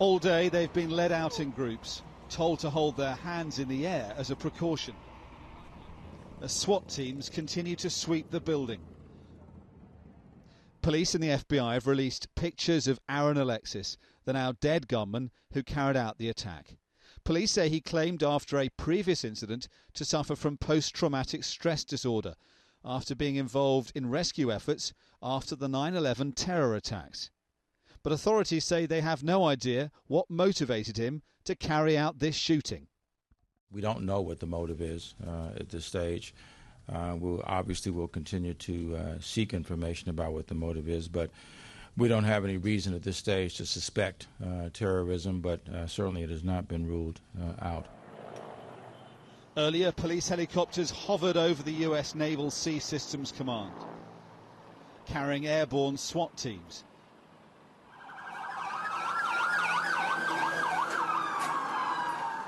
All day they've been led out in groups, told to hold their hands in the air as a precaution. As SWAT teams continue to sweep the building. Police and the FBI have released pictures of Alexis, the now dead gunman who carried out the attack. Police say he claimed after a previous incident to suffer from post-traumatic stress disorder after being involved in rescue efforts after the 9/11 terror attacks. But authorities say they have no idea what motivated him to carry out this shooting. We don't know what the motive is at this stage. We'll continue to seek information about what the motive is, but we don't have any reason at this stage to suspect terrorism, but certainly it has not been ruled out. Earlier, police helicopters hovered over the US Naval Sea Systems Command, carrying airborne SWAT teams.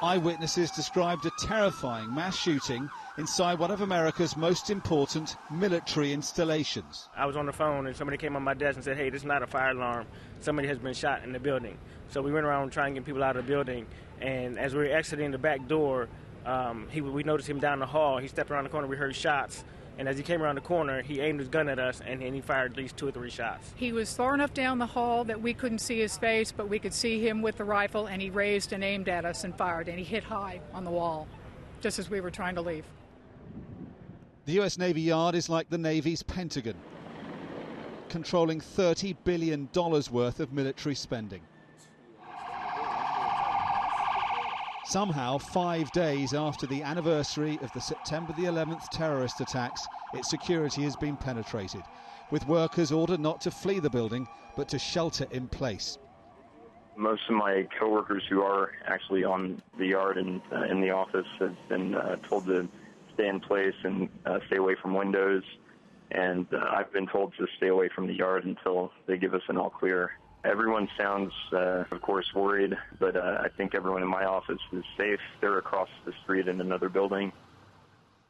Eyewitnesses described a terrifying mass shooting inside one of America's most important military installations. I was on the phone and somebody came on my desk and said, "Hey, this is not a fire alarm. Somebody has been shot in the building." So we went around trying to get people out of the building, and as we were exiting the back door, we noticed him down the hall. He stepped around the corner, we heard shots, and as he came around the corner, he aimed his gun at us, and he fired at least 2 or 3 shots. He was far enough down the hall that we couldn't see his face, but we could see him with the rifle, and he raised and aimed at us and fired, and he hit high on the wall, just as we were trying to leave. The US Navy Yard is like the Navy's Pentagon, controlling $30 billion worth of military spending. Somehow, 5 days after the anniversary of the September the 11th terrorist attacks, its security has been penetrated, with workers ordered not to flee the building, but to shelter in place. Most of my coworkers who are actually on the yard and in the office have been told to stay in place and stay away from windows, and I've been told to stay away from the yard until they give us an all clear. Everyone sounds, of course, worried, but I think everyone in my office is safe. They're across the street in another building.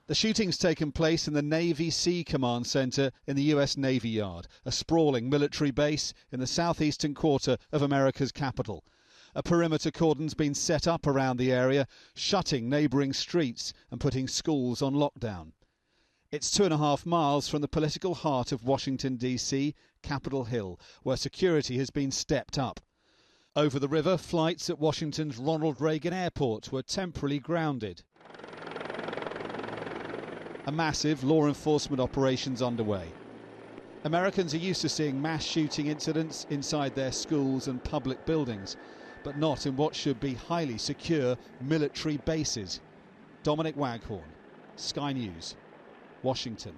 The shooting's taken place in the Navy Sea Command Center in the US Navy Yard, a sprawling military base in the southeastern quarter of America's capital. A perimeter cordon's been set up around the area, shutting neighbouring streets and putting schools on lockdown. It's 2.5 miles from the political heart of Washington, D.C., Capitol Hill, where security has been stepped up. Over the river, flights at Washington's Ronald Reagan Airport were temporarily grounded. A massive law enforcement operation's underway. Americans are used to seeing mass shooting incidents inside their schools and public buildings, but not in what should be highly secure military bases. Dominic Waghorn, Sky News, Washington.